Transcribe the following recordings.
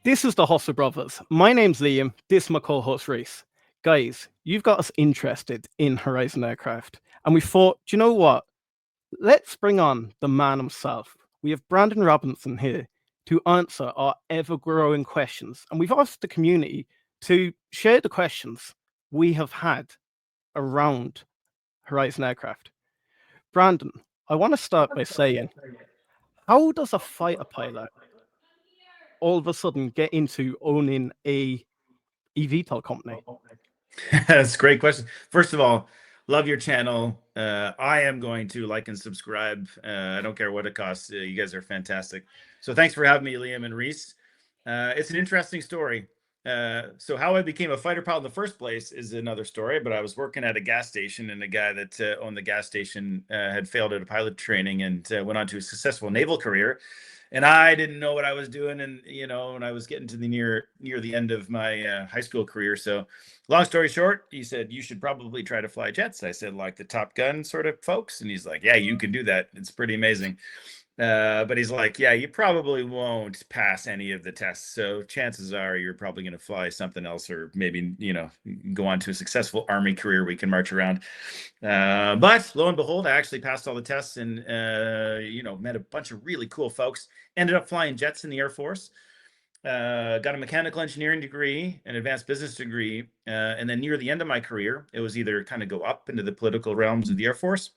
This is the HOVR Brothers. My name's Liam. This is my co-host Reese. Guys, you've got us interested in Horizon Aircraft, and we thought, do you know what? Let's bring on the man himself. We have Brandon Robinson here to answer our ever-growing questions, and we've asked the community to share the questions we have had around Horizon Aircraft. Brandon, I want to start by saying, how does a fighter pilot all of a sudden get into owning a eVTOL company? That's a great question. First of all, love your channel. I am going to like and subscribe. I don't care what it costs. You guys are fantastic. So thanks for having me, Liam and Reese. It's an interesting story. So how I became a fighter pilot in the first place is another story, but I was working at a gas station, and the guy that owned the gas station had failed at a pilot training and went on to a successful naval career. And I didn't know what I was doing, and and I was getting to the near the end of my high school career. So long story short, he said, you should probably try to fly jets. I said, like the Top Gun sort of folks? And he's like, yeah, you can do that. It's pretty amazing. But he's like, yeah, you probably won't pass any of the tests. So chances are you're probably going to fly something else, or maybe, go on to a successful Army career we can march around. But lo and behold, I actually passed all the tests and, met a bunch of really cool folks. Ended up flying jets in the Air Force. Got a mechanical engineering degree, an advanced business degree. And then near the end of my career, it was either kind of go up into the political realms of the Air Force,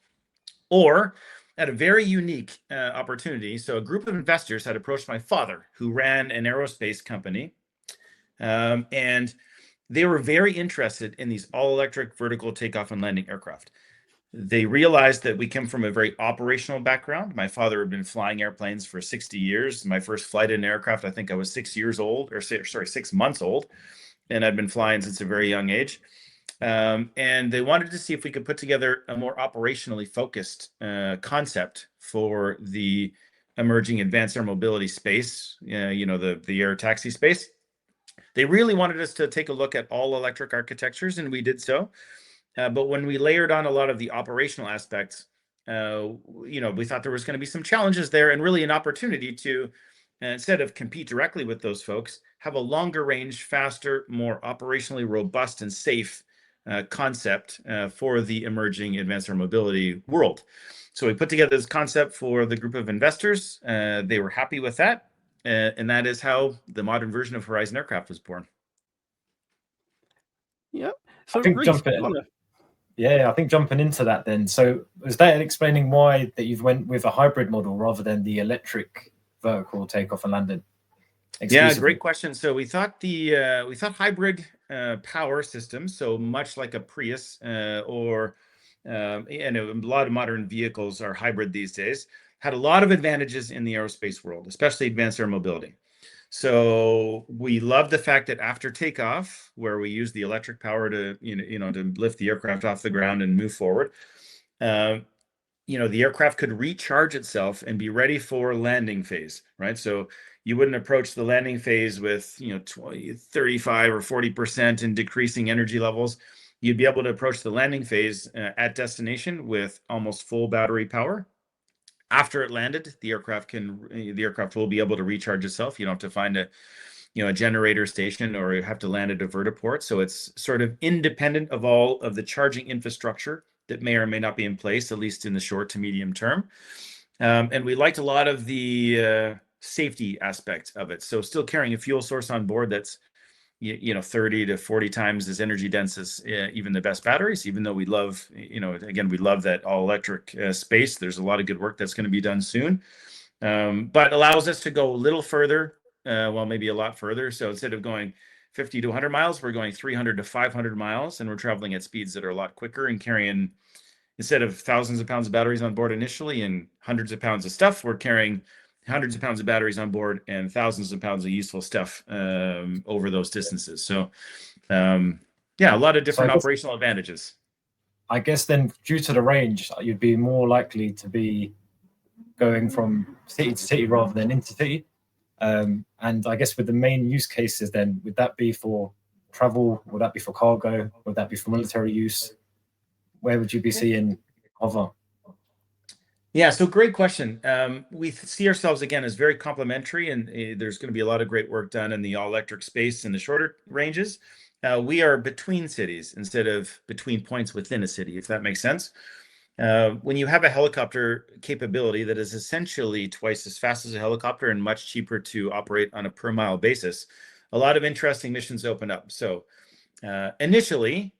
or at a very unique opportunity. So a group of investors had approached my father, who ran an aerospace company. And they were very interested in these all-electric vertical takeoff and landing aircraft. They realized that we come from a very operational background. My father had been flying airplanes for 60 years. My first flight in an aircraft, I think I was 6 years old, or 6 months old. And I'd been flying since a very young age. And they wanted to see if we could put together a more operationally focused concept for the emerging advanced air mobility space, the air taxi space. They really wanted us to take a look at all electric architectures, and we did so. But when we layered on a lot of the operational aspects, we thought there was going to be some challenges there, and really an opportunity to, instead of compete directly with those folks, have a longer range, faster, more operationally robust and safe concept for the emerging advanced air mobility world. So we put together this concept for the group of investors. They were happy with that. And that is how the modern version of Horizon Aircraft was born. Yeah. So I think jumping into that then. So is that explaining why that you've went with a hybrid model rather than the electric vertical takeoff and landing? Yeah, great question. So we thought hybrid power systems, so much like a Prius and a lot of modern vehicles are hybrid these days, had a lot of advantages in the aerospace world, especially advanced air mobility. So we love the fact that after takeoff, where we use the electric power to to lift the aircraft off the ground and move forward, the aircraft could recharge itself and be ready for landing phase, right? So you wouldn't approach the landing phase with 35 or 40% in decreasing energy levels. You'd be able to approach the landing phase at destination with almost full battery power. After it landed, the aircraft will be able to recharge itself. You don't have to find a generator station, or you have to land at a vertiport. So it's sort of independent of all of the charging infrastructure that may or may not be in place, at least in the short to medium term. And we liked a lot of the safety aspect of it. So still carrying a fuel source on board that's 30 to 40 times as energy dense as even the best batteries, even though we love, we love that all electric space. There's a lot of good work that's going to be done soon, but allows us to go a little further, maybe a lot further. So instead of going 50 to 100 miles, we're going 300 to 500 miles, and we're traveling at speeds that are a lot quicker and carrying, instead of thousands of pounds of batteries on board initially and hundreds of pounds of stuff, we're carrying hundreds of pounds of batteries on board and thousands of pounds of useful stuff over those distances. So, a lot of different operational advantages. I guess then, due to the range, you'd be more likely to be going from city to city rather than intercity. And I guess with the main use cases, then, would that be for travel? Would that be for cargo? Would that be for military use? Where would you be seeing HOVR? Yeah, so great question. We see ourselves again as very complementary, and there's going to be a lot of great work done in the all-electric space in the shorter ranges. We are between cities instead of between points within a city, if that makes sense. When you have a helicopter capability that is essentially twice as fast as a helicopter and much cheaper to operate on a per mile basis, a lot of interesting missions open up. So initially,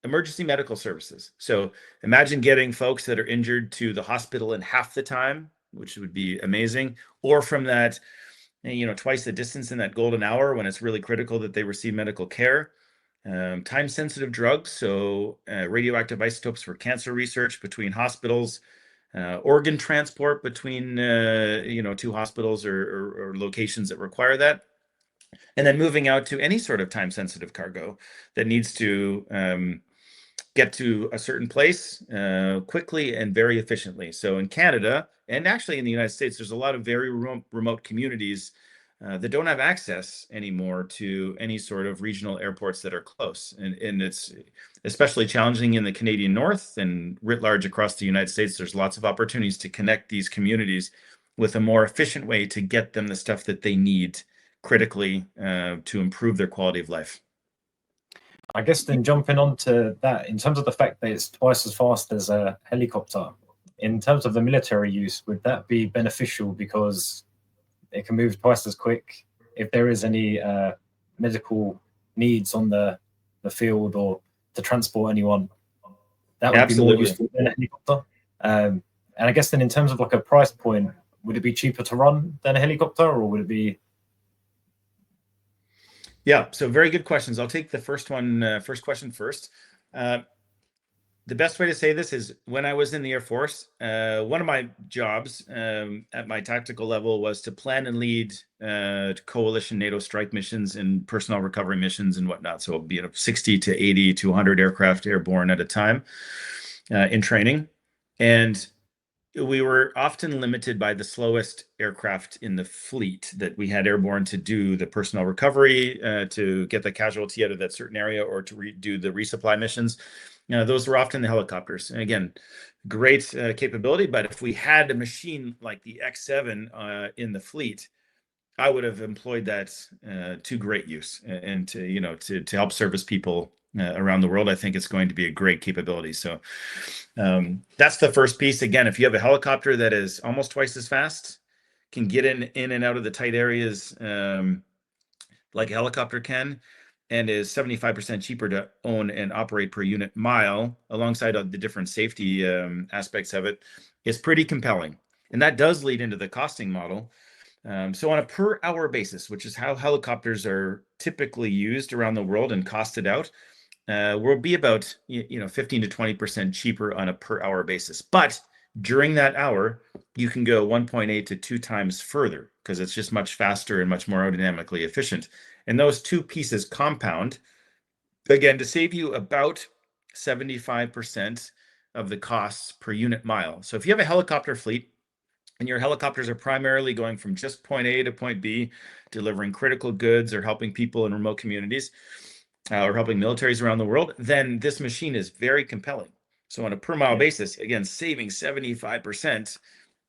emergency medical services. So imagine getting folks that are injured to the hospital in half the time, which would be amazing, or from that, twice the distance in that golden hour when it's really critical that they receive medical care. Time-sensitive drugs, so radioactive isotopes for cancer research between hospitals, organ transport between two hospitals or locations that require that, and then moving out to any sort of time-sensitive cargo that needs to get to a certain place quickly and very efficiently. So in Canada, and actually in the United States, there's a lot of very remote communities that don't have access anymore to any sort of regional airports that are close. And it's especially challenging in the Canadian North and writ large across the United States. There's lots of opportunities to connect these communities with a more efficient way to get them the stuff that they need critically to improve their quality of life. I guess then jumping on to that, in terms of the fact that it's twice as fast as a helicopter, in terms of the military use, would that be beneficial because it can move twice as quick if there is any medical needs on the field or to transport anyone? That would be more Absolutely. useful than a helicopter. And I guess then in terms of like a price point, would it be cheaper to run than a helicopter, or would it be? Yeah, so very good questions. I'll take the first question first. The best way to say this is when I was in the Air Force, one of my jobs at my tactical level was to plan and lead coalition NATO strike missions and personnel recovery missions and whatnot. So it'll be 60 to 80 to 100 aircraft airborne at a time in training. And we were often limited by the slowest aircraft in the fleet that we had airborne to do the personnel recovery, to get the casualty out of that certain area, or to do the resupply missions. Those were often the helicopters. And again, great capability, but if we had a machine like the X7 in the fleet, I would have employed that to great use and to help service people around the world. I think it's going to be a great capability. So that's the first piece. Again, if you have a helicopter that is almost twice as fast, can get in and out of the tight areas like a helicopter can, and is 75% cheaper to own and operate per unit mile, alongside the different safety aspects of it, is pretty compelling. And that does lead into the costing model. So on a per hour basis, which is how helicopters are typically used around the world and costed out, will be about 15 to 20% cheaper on a per hour basis. But during that hour, you can go 1.8 to 2 times further because it's just much faster and much more aerodynamically efficient. And those two pieces compound, again, to save you about 75% of the costs per unit mile. So if you have a helicopter fleet, and your helicopters are primarily going from just point A to point B, delivering critical goods or helping people in remote communities or helping militaries around the world, then this machine is very compelling. So on a per mile basis, again, saving 75%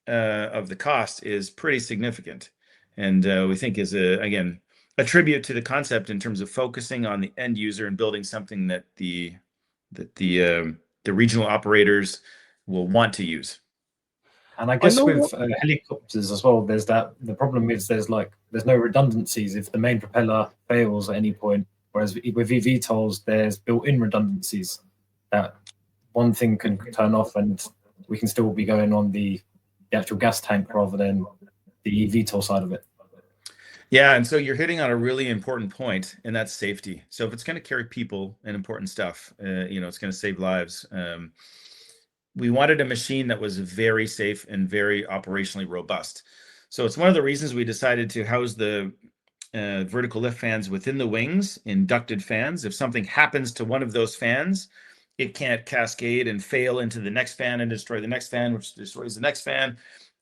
of the cost is pretty significant. And we think is, again, a tribute to the concept in terms of focusing on the end user and building something that the regional operators will want to use. And I guess with helicopters as well, there's that. The problem is there's no redundancies if the main propeller fails at any point. Whereas with eVTOLs, there's built-in redundancies that one thing can turn off and we can still be going on the actual gas tank rather than the eVTOL side of it. Yeah, and so you're hitting on a really important point, and that's safety. So if it's going to carry people and important stuff, it's going to save lives. We wanted a machine that was very safe and very operationally robust. So it's one of the reasons we decided to house the vertical lift fans within the wings in ducted fans. If something happens to one of those fans, it can't cascade and fail into the next fan and destroy the next fan, which destroys the next fan.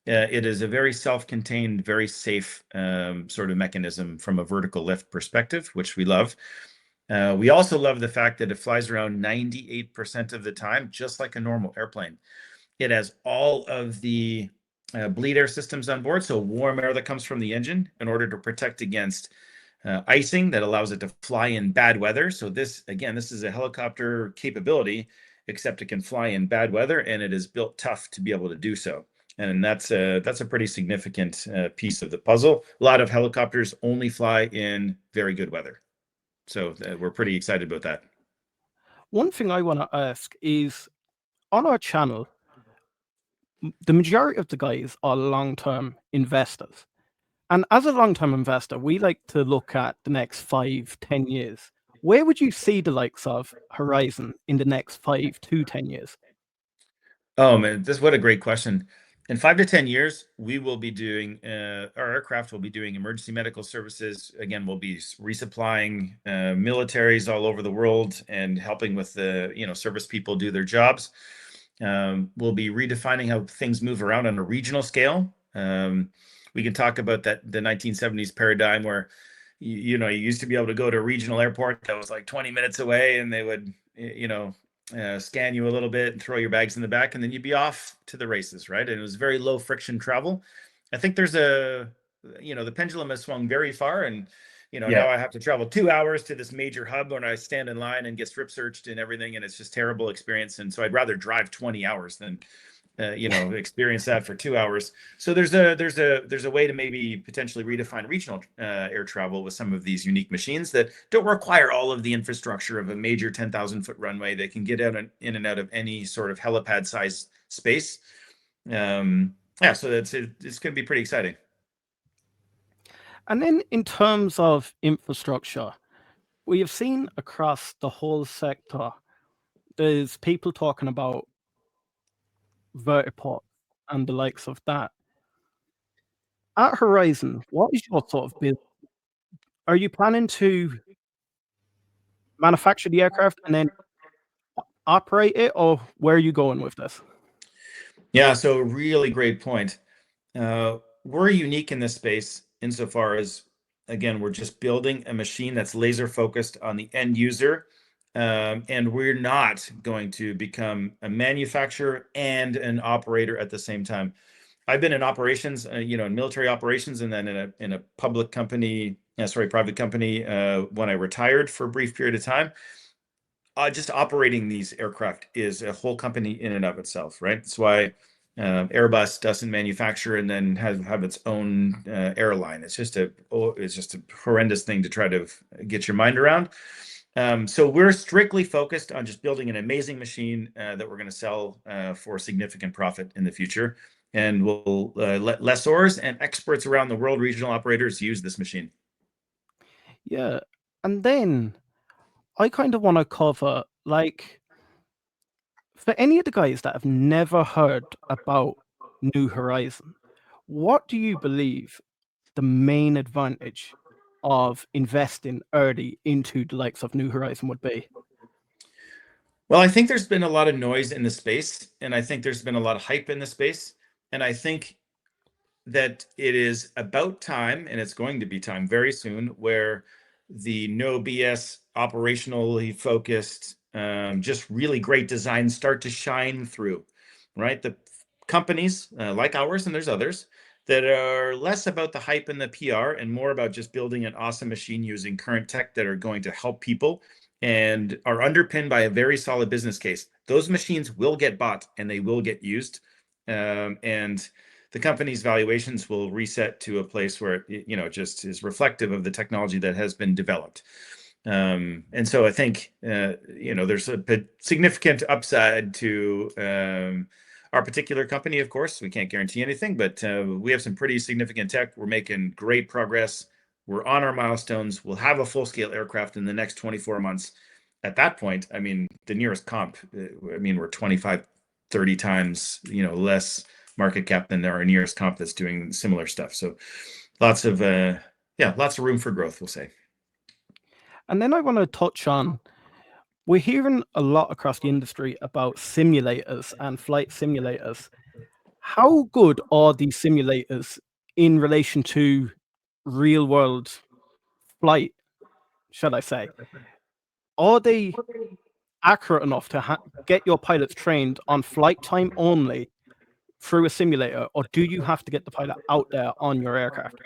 It is a very self-contained, very safe sort of mechanism from a vertical lift perspective, which we love. We also love the fact that it flies around 98% of the time, just like a normal airplane. It has all of the bleed air systems on board, so warm air that comes from the engine in order to protect against icing that allows it to fly in bad weather. So this, again, this is a helicopter capability, except it can fly in bad weather, and it is built tough to be able to do so. And that's a pretty significant piece of the puzzle. A lot of helicopters only fly in very good weather. So we're pretty excited about that. One thing I want to ask is, on our channel, the majority of the guys are long-term investors. And as a long-term investor, we like to look at the next 5, 10 years. Where would you see the likes of Horizon in the next 5 to 10 years? Oh man, what a great question. In 5 to 10 years, we will be doing our aircraft will be doing emergency medical services. Again, we'll be resupplying militaries all over the world and helping with the service people do their jobs. We'll be redefining how things move around on a regional scale. We can talk about the 1970s paradigm where you used to be able to go to a regional airport that was like 20 minutes away, and they would scan you a little bit and throw your bags in the back, and then you'd be off to the races, right? And it was very low friction travel. I think there's the pendulum has swung very far, and now I have to travel 2 hours to this major hub when I stand in line and get strip searched and everything, and it's just terrible experience. And so I'd rather drive 20 hours than experience that for 2 hours. So there's a way to maybe potentially redefine regional air travel with some of these unique machines that don't require all of the infrastructure of a major 10,000-foot runway. They can get in and out of any sort of helipad size space. So it's going to be pretty exciting. And then in terms of infrastructure, we have seen across the whole sector, there's people talking about vertiport and the likes of that. At Horizon, what is your sort of business? Are you planning to manufacture the aircraft and then operate it, or where are you going with this? Yeah, so really great point. We're unique in this space insofar as, again, we're just building a machine that's laser focused on the end user. And we're not going to become a manufacturer and an operator at the same time. I've been in operations, in military operations, and then in a private company when I retired for a brief period of time. Just operating these aircraft is a whole company in and of itself, right? That's why Airbus doesn't manufacture and then have its own airline. It's just a horrendous thing to try to get your mind around. So we're strictly focused on just building an amazing machine that we're going to sell for significant profit in the future. And we'll let lessors and experts around the world, regional operators, use this machine. Yeah. And then I kind of want to cover, like, for any of the guys that have never heard about New Horizon, what do you believe the main advantage of investing early into the likes of New Horizon would be? Well, I think there's been a lot of noise in the space, and I think there's been a lot of hype in the space. And I think that it is about time, and it's going to be time very soon, where the no BS, operationally focused, just really great designs start to shine through, right? The companies like ours, and there's others, that are less about the hype and the PR and more about just building an awesome machine using current tech that are going to help people and are underpinned by a very solid business case. Those machines will get bought and they will get used. And the company's valuations will reset to a place where it just is reflective of the technology that has been developed. And so I think there's a significant upside to our particular company. Of course, we can't guarantee anything, but we have some pretty significant tech. We're making great progress. We're on our milestones. We'll have a full-scale aircraft in the next 24 months. At that point, I mean, the nearest comp, we're 25, 30 times, less market cap than our nearest comp that's doing similar stuff. So lots of room for growth, we'll say. And then I want to touch on, we're hearing a lot across the industry about simulators and flight simulators. How good are these simulators in relation to real world flight, should I say? Are they accurate enough to get your pilots trained on flight time only through a simulator, or do you have to get the pilot out there on your aircraft?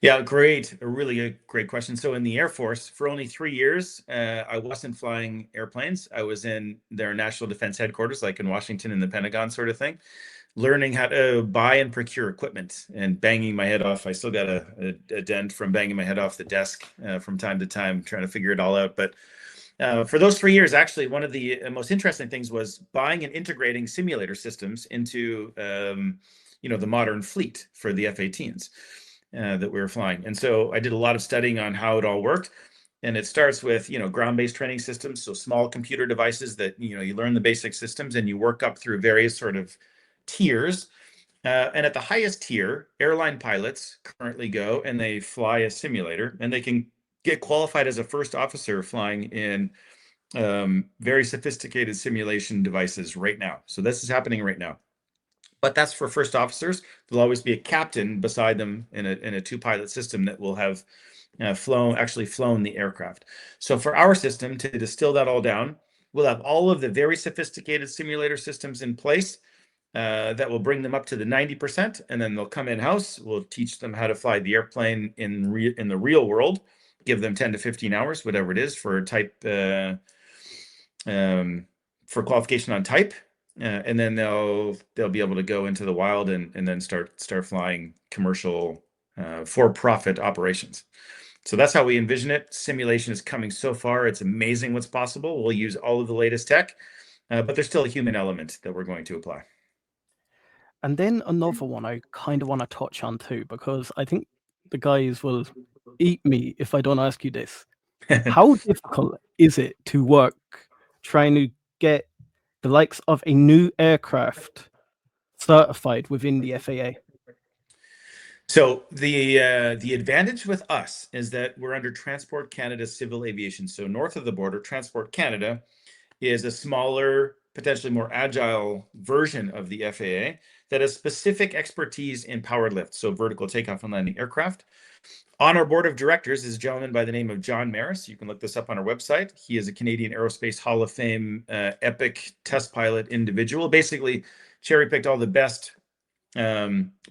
Yeah, great. A really great question. So in the Air Force, for only 3 years, I wasn't flying airplanes. I was in their National Defense Headquarters, like in Washington in the Pentagon sort of thing, learning how to buy and procure equipment and banging my head off. I still got a dent from banging my head off the desk from time to time, trying to figure it all out. But for those 3 years, actually, one of the most interesting things was buying and integrating simulator systems into the modern fleet for the F-18s that we were flying. And so I did a lot of studying on how it all worked. And it starts with ground-based training systems, so small computer devices that you learn the basic systems and you work up through various sort of tiers. And at the highest tier, airline pilots currently go and they fly a simulator, and they can get qualified as a first officer flying in very sophisticated simulation devices right now. So this is happening right now. But that's for first officers. There'll always be a captain beside them in a two-pilot system that will have flown the aircraft. So for our system, to distill that all down, we'll have all of the very sophisticated simulator systems in place that will bring them up to the 90%, and then they'll come in-house. We'll teach them how to fly the airplane in the real world, give them 10 to 15 hours, whatever it is, for type for qualification on type. And then they'll be able to go into the wild and then start flying commercial for-profit operations. So that's how we envision it. Simulation is coming so far. It's amazing what's possible. We'll use all of the latest tech, but there's still a human element that we're going to apply. And then another one I kind of want to touch on too, because I think the guys will eat me if I don't ask you this. How difficult is it to work trying to get the likes of a new aircraft certified within the FAA? So the advantage with us is that we're under Transport Canada Civil Aviation. So north of the border, Transport Canada is a smaller, potentially more agile version of the FAA that has specific expertise in powered lift, so vertical takeoff and landing aircraft. On our board of directors is a gentleman by the name of John Maris. You can look this up on our website. He is a Canadian Aerospace Hall of Fame epic test pilot individual. Basically, cherry-picked all the best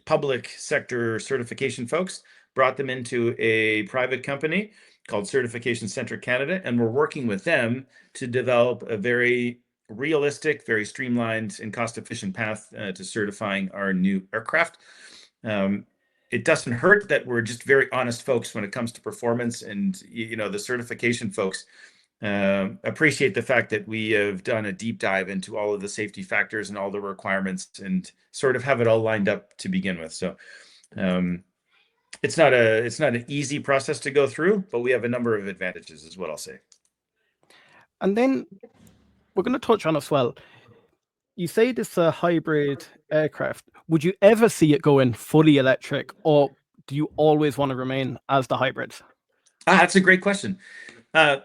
public sector certification folks, brought them into a private company called Certification Center Canada, and we're working with them to develop a very realistic, very streamlined, and cost-efficient path to certifying our new aircraft. It doesn't hurt that we're just very honest folks when it comes to performance, and the certification folks appreciate the fact that we have done a deep dive into all of the safety factors and all the requirements and sort of have it all lined up to begin with. So it's not an easy process to go through, but we have a number of advantages, is what I'll say. And then we're going to touch on as well. You say this is a hybrid aircraft. Would you ever see it going fully electric, or do you always want to remain as the hybrid? That's a great question.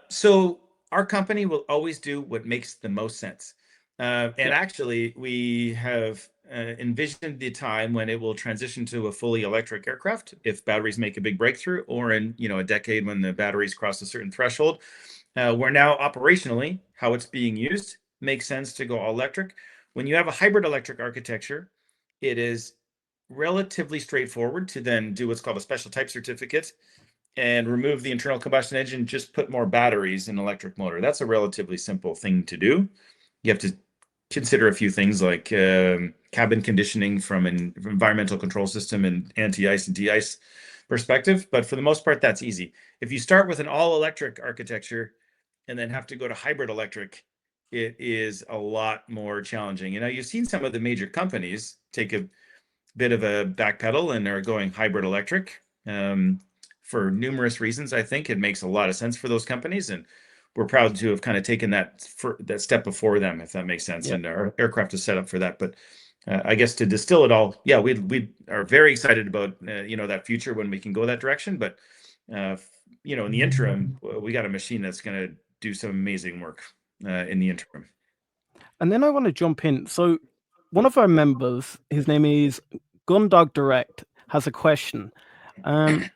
So our company will always do what makes the most sense. Actually, we have envisioned the time when it will transition to a fully electric aircraft if batteries make a big breakthrough, or in a decade when the batteries cross a certain threshold. Where now operationally, how it's being used makes sense to go all electric. When you have a hybrid electric architecture, it is relatively straightforward to then do what's called a special type certificate and remove the internal combustion engine, just put more batteries in an electric motor. That's a relatively simple thing to do. You have to consider a few things like cabin conditioning from an environmental control system and anti-ice and de-ice perspective. But for the most part, that's easy. If you start with an all-electric architecture and then have to go to hybrid electric, it is a lot more challenging. You've seen some of the major companies take a bit of a backpedal and are going hybrid electric. For numerous reasons, I think it makes a lot of sense for those companies, and we're proud to have kind of taken that step before them, if that makes sense. Yep. And our aircraft is set up for that. But I guess to distill it all, yeah, we are very excited about that future when we can go that direction. But in the interim, we got a machine that's going to do some amazing work in the interim. And then I want to jump in. So one of our members, his name is Gundog Direct, has a question.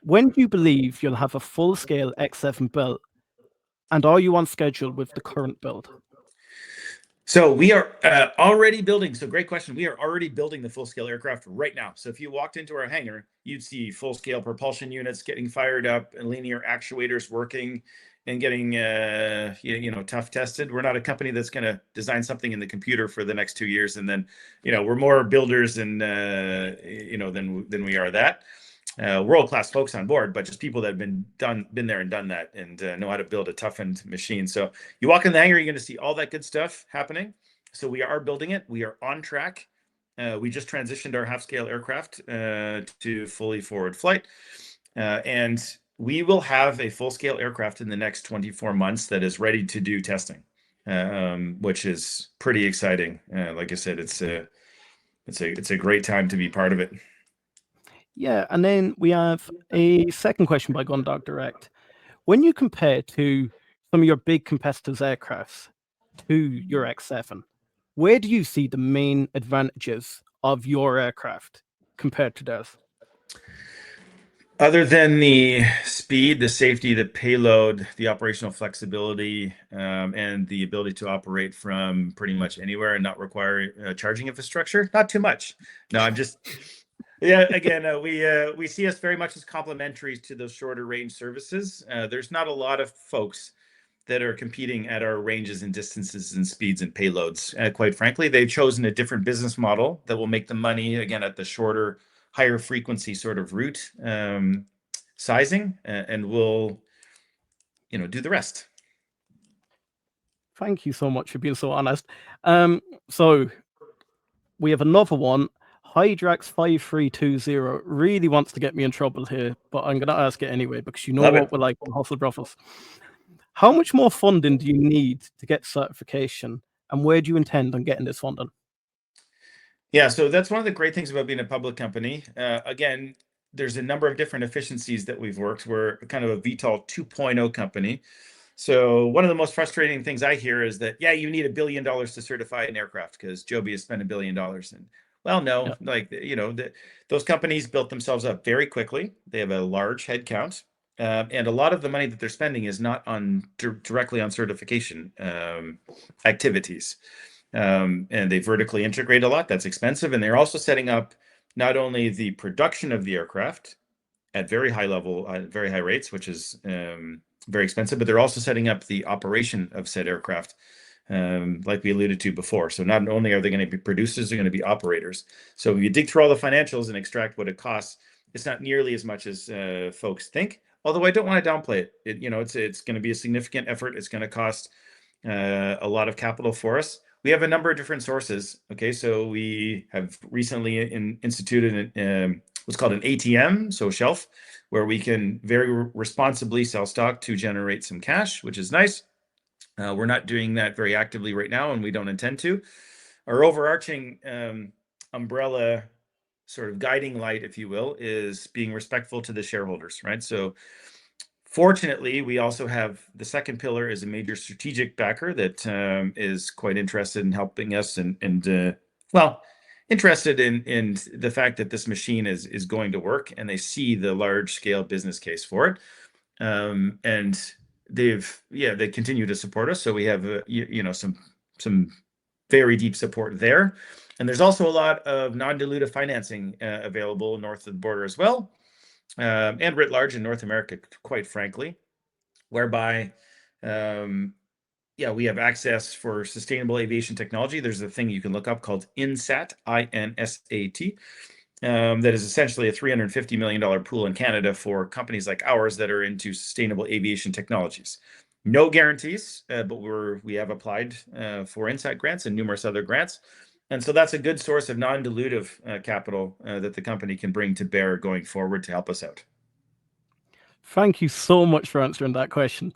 When do you believe you'll have a full-scale X7 built? And are you on schedule with the current build? So we are already building. So great question. We are already building the full-scale aircraft right now. So if you walked into our hangar, you'd see full-scale propulsion units getting fired up and linear actuators working and getting tough tested. We're not a company that's going to design something in the computer for the next 2 years, and then we're more builders and than we are that. World-class folks on board, but just people that have been there and done that, and know how to build a toughened machine. So you walk in the hangar, you're going to see all that good stuff happening. So we are building it. We are on track. We just transitioned our half-scale aircraft to fully forward flight, and we will have a full-scale aircraft in the next 24 months that is ready to do testing, which is pretty exciting. Like I said, it's a great time to be part of it. Yeah, and then we have a second question by Gundog Direct. When you compare to some of your big competitors' aircrafts to your X7, where do you see the main advantages of your aircraft compared to theirs? Other than the speed, the safety, the payload, the operational flexibility, and the ability to operate from pretty much anywhere and not require charging infrastructure, not too much. No, I'm just... Yeah, again, we see us very much as complementary to those shorter range services. There's not a lot of folks that are competing at our ranges and distances and speeds and payloads. Quite frankly, they've chosen a different business model that will make them money, again, at the shorter, higher frequency sort of route sizing, and we'll do the rest. Thank you so much for being so honest. So we have another one. Hydrax5320 really wants to get me in trouble here, but I'm going to ask it anyway because you know Love what it. we're like on Hustle Brothels. How much more funding do you need to get certification, and where do you intend on getting this funding? Yeah, so that's one of the great things about being a public company. Again, there's a number of different efficiencies that we've worked. We're kind of a VTOL 2.0 company. So one of the most frustrating things I hear is that, yeah, you need $1 billion to certify an aircraft because Joby has spent $1 billion. And well, no, those companies built themselves up very quickly. They have a large headcount. And a lot of the money that they're spending is not directly on certification activities. And they vertically integrate a lot. That's expensive. And they're also setting up not only the production of the aircraft at very high level, very high rates, which is very expensive, but they're also setting up the operation of said aircraft, like we alluded to before. So not only are they going to be producers, they're going to be operators. So if you dig through all the financials and extract what it costs, it's not nearly as much as folks think. Although I don't want to downplay it. It's going to be a significant effort. It's going to cost a lot of capital for us. We have a number of different sources. Okay, so we have recently instituted what's called an ATM, so shelf, where we can very responsibly sell stock to generate some cash, which is nice. We're not doing that very actively right now, and we don't intend to. Our overarching umbrella sort of guiding light, if you will, is being respectful to the shareholders, right? So fortunately, we also have the second pillar is a major strategic backer that is quite interested in helping us and interested in the fact that this machine is going to work, and they see the large scale business case for it. And they continue to support us. So we have some very deep support there. And there's also a lot of non-dilutive financing available north of the border as well. And writ large in North America, quite frankly, whereby, we have access for sustainable aviation technology. There's a thing you can look up called INSAT, INSAT, that is essentially a $350 million pool in Canada for companies like ours that are into sustainable aviation technologies. No guarantees, but we have applied for INSAT grants and numerous other grants. And so that's a good source of non-dilutive capital that the company can bring to bear going forward to help us out. Thank you so much for answering that question.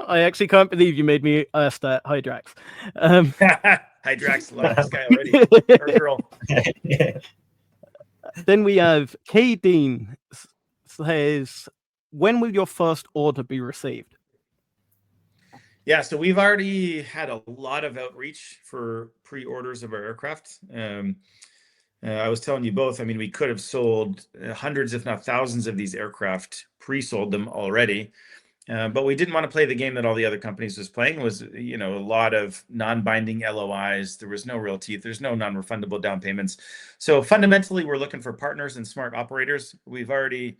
I actually can't believe you made me ask that, Hydrax. Hydrax, like this guy already, or girl. Then we have K Dean says, when will your first order be received? Yeah, so we've already had a lot of outreach for pre-orders of our aircraft. I was telling you both, I mean, we could have sold hundreds, if not thousands of these aircraft, pre-sold them already. But we didn't want to play the game that all the other companies was playing. Was, you know, a lot of non-binding LOIs. There was no real teeth. There's no non-refundable down payments. So fundamentally, we're looking for partners and smart operators. We've already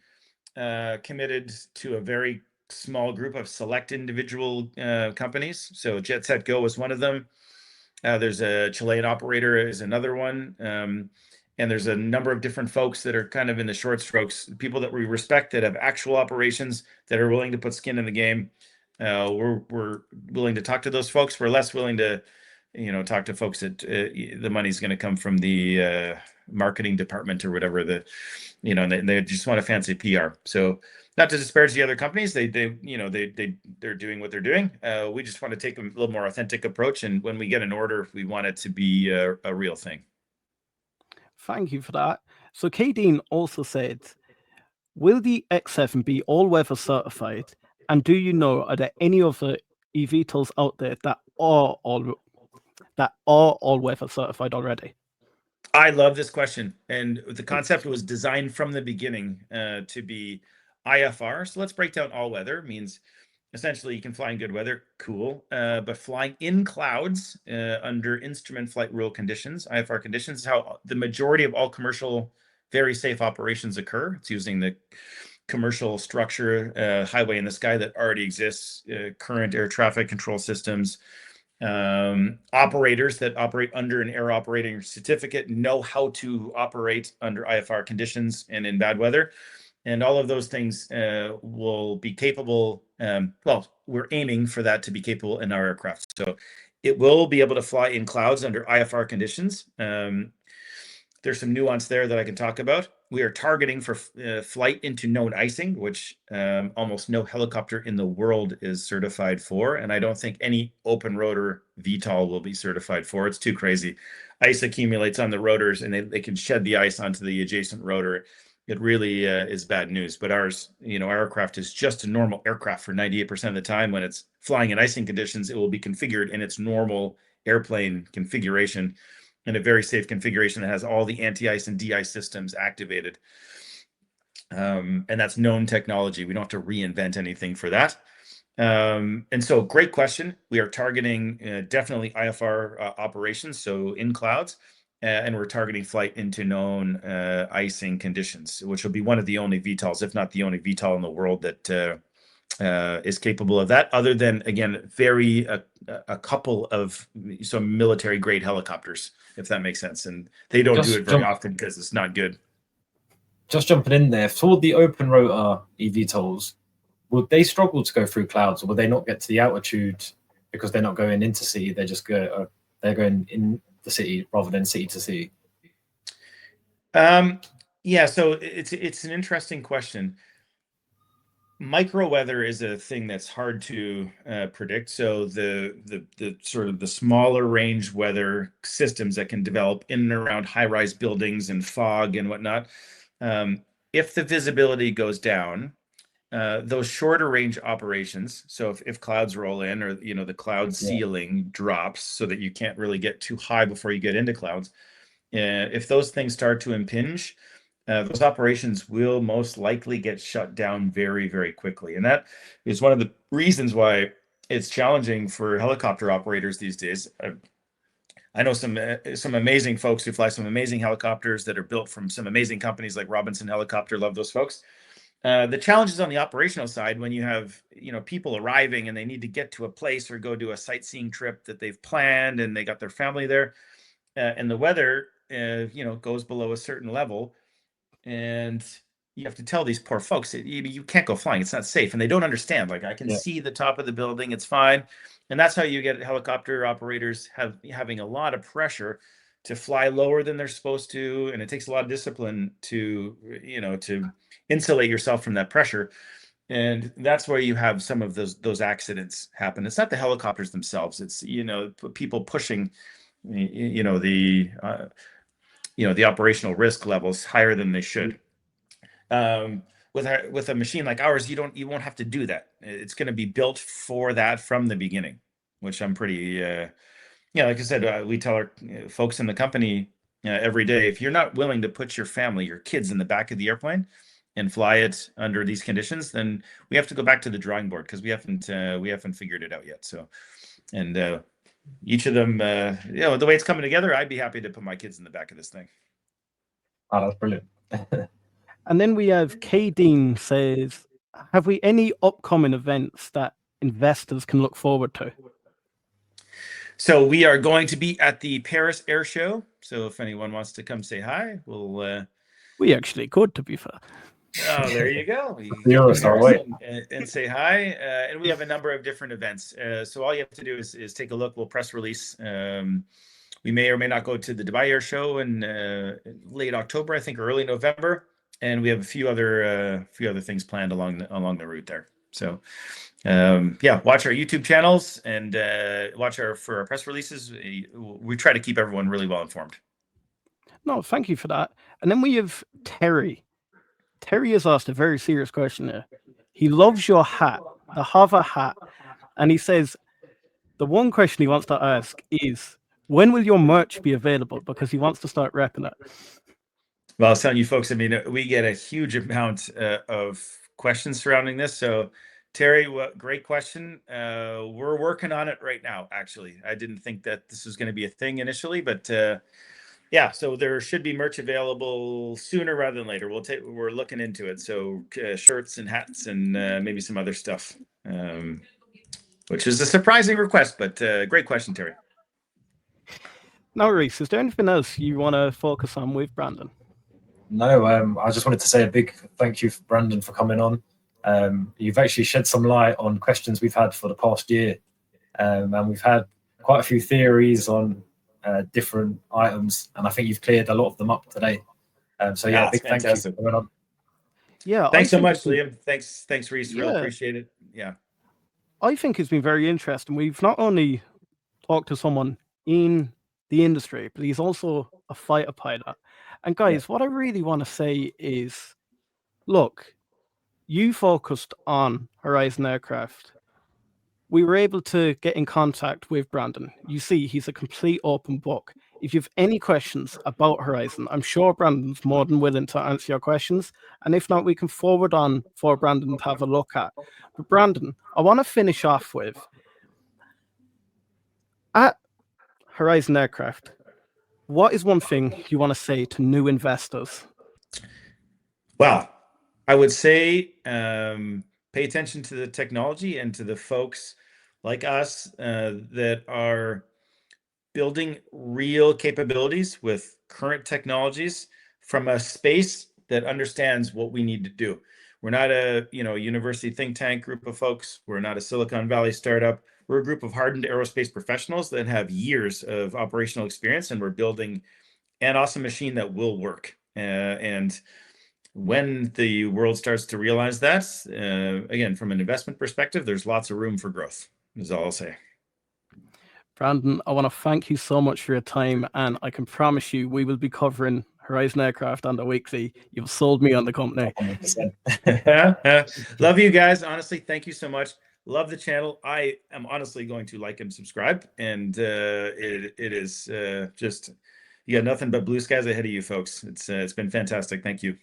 committed to a very small group of select individual companies. So Jet Set Go is one of them. There's a Chilean operator is another one. And there's a number of different folks that are kind of in the short strokes, people that we respect that have actual operations that are willing to put skin in the game. We're willing to talk to those folks. We're less willing to, you know, talk to folks that the money's going to come from the marketing department or whatever. You know, they just want a fancy PR. So not to disparage the other companies, they're doing what they're doing. We just want to take a little more authentic approach, and when we get an order, we want it to be a real thing. Thank you for that. So Kadeen also said, will the X7 be all-weather certified? And do you know, are there any other eVTOLs out there that are all-weather certified already? I love this question. And the concept was designed from the beginning to be IFR. So let's break down all weather. Means essentially you can fly in good weather, cool. But flying in clouds under instrument flight rule conditions, IFR conditions, is how the majority of all commercial, very safe operations occur. It's using the commercial structure, highway in the sky that already exists, current air traffic control systems. Operators that operate under an air operating certificate know how to operate under IFR conditions and in bad weather. And all of those things will be capable. Well, we're aiming for that to be capable in our aircraft. So it will be able to fly in clouds under IFR conditions. There's some nuance there that I can talk about. We are targeting for flight into known icing, which almost no helicopter in the world is certified for. And I don't think any open rotor VTOL will be certified for. It's too crazy. Ice accumulates on the rotors and they can shed the ice onto the adjacent rotor. It really is bad news. But ours, you know, our aircraft is just a normal aircraft for 98% of the time. When it's flying in icing conditions, it will be configured in its normal airplane configuration, in a very safe configuration that has all the anti-ice and de-ice systems activated. And that's known technology. We don't have to reinvent anything for that. And so great question. We are targeting definitely IFR operations, so in clouds, and we're targeting flight into known icing conditions, which will be one of the only VTOLs, if not the only VTOL in the world that is capable of that, other than, again, a couple of some military grade helicopters, if that makes sense. And they don't do it very often because it's not good. Just jumping in there, for the open rotor eVTOLs, would they struggle to go through clouds, or would they not get to the altitude because they're not going into city? They're just they're going in the city rather than city to city. Yeah, so it's an interesting question. Micro weather is a thing that's hard to predict. So the sort of the smaller range weather systems that can develop in and around high-rise buildings and fog and whatnot, if the visibility goes down, those shorter range operations, so if clouds roll in, or, you know, the cloud ceiling drops so that you can't really get too high before you get into clouds, if those things start to impinge, those operations will most likely get shut down very, very quickly. And that is one of the reasons why it's challenging for helicopter operators these days. I know some amazing folks who fly some amazing helicopters that are built from some amazing companies like Robinson Helicopter. Love those folks. The challenge is on the operational side when you have, you know, people arriving and they need to get to a place or go do a sightseeing trip that they've planned and they got their family there, and the weather, you know, goes below a certain level. And you have to tell these poor folks that you can't go flying. It's not safe. And they don't understand. Like, I can see the top of the building. It's fine. And that's how you get helicopter operators having a lot of pressure to fly lower than they're supposed to. And it takes a lot of discipline to, you know, to insulate yourself from that pressure. And that's where you have some of those accidents happen. It's not the helicopters themselves. It's, you know, people pushing, you know, the operational risk levels higher than they should. With a machine like ours, you won't have to do that. It's going to be built for that from the beginning, which I'm pretty, like I said, we tell our folks in the company every day, if you're not willing to put your family, your kids in the back of the airplane, and fly it under these conditions, then we have to go back to the drawing board because we haven't figured it out yet. So, and each of them, the way it's coming together, I'd be happy to put my kids in the back of this thing. Oh, that's brilliant. And then we have K Dean says, have we any upcoming events that investors can look forward to? So we are going to be at the Paris Air Show. So if anyone wants to come say hi, we'll. We actually could, to be fair. Oh, there you go. And say hi. And we have a number of different events. So all you have to do is take a look. We'll press release. We may or may not go to the Dubai Air Show in late October, I think, or early November. And we have a few other things planned along the route there. So watch our YouTube channels and watch for our press releases. We try to keep everyone really well informed. No, thank you for that. And then we have Terry. Terry has asked a very serious question here. He loves your hat, the HOVR hat, and he says the one question he wants to ask is, when will your merch be available? Because he wants to start repping it. Well, I was telling you folks, I mean, we get a huge amount of questions surrounding this. So, Terry, great question. We're working on it right now, actually. I didn't think that this was going to be a thing initially, but so there should be merch available sooner rather than later. We're looking into it. So shirts and hats and maybe some other stuff, which is a surprising request, but great question, Terry. Now, Reese, is there anything else you want to focus on with Brandon? No, I just wanted to say a big thank you, Brandon, for coming on. You've actually shed some light on questions we've had for the past year, and we've had quite a few theories on different items, and I think you've cleared a lot of them up today. So yeah, big thank you for coming on. Yeah, thanks so much, Liam. Thanks, Reese. Yeah. Really appreciate it. Yeah, I think it's been very interesting. We've not only talked to someone in the industry, but he's also a fighter pilot. And guys, what I really want to say is, look, you focused on Horizon Aircraft. We were able to get in contact with Brandon. You see, he's a complete open book. If you have any questions about Horizon, I'm sure Brandon's more than willing to answer your questions. And if not, we can forward on for Brandon to have a look at. But Brandon, I want to finish off with, at Horizon Aircraft, what is one thing you want to say to new investors? Well, I would say pay attention to the technology and to the folks like us that are building real capabilities with current technologies from a space that understands what we need to do. We're not a university think tank group of folks. We're not a Silicon Valley startup. We're a group of hardened aerospace professionals that have years of operational experience, and we're building an awesome machine that will work. And when the world starts to realize that, again, from an investment perspective, there's lots of room for growth, is all I'll say. Brandon, I want to thank you so much for your time, and I can promise you we will be covering Horizon Aircraft on the weekly. You've sold me on the company. 100%. Love you guys. Honestly, thank you so much. Love the channel. I am honestly going to like and subscribe, and it is just, you got nothing but blue skies ahead of you folks. It's been fantastic. Thank you.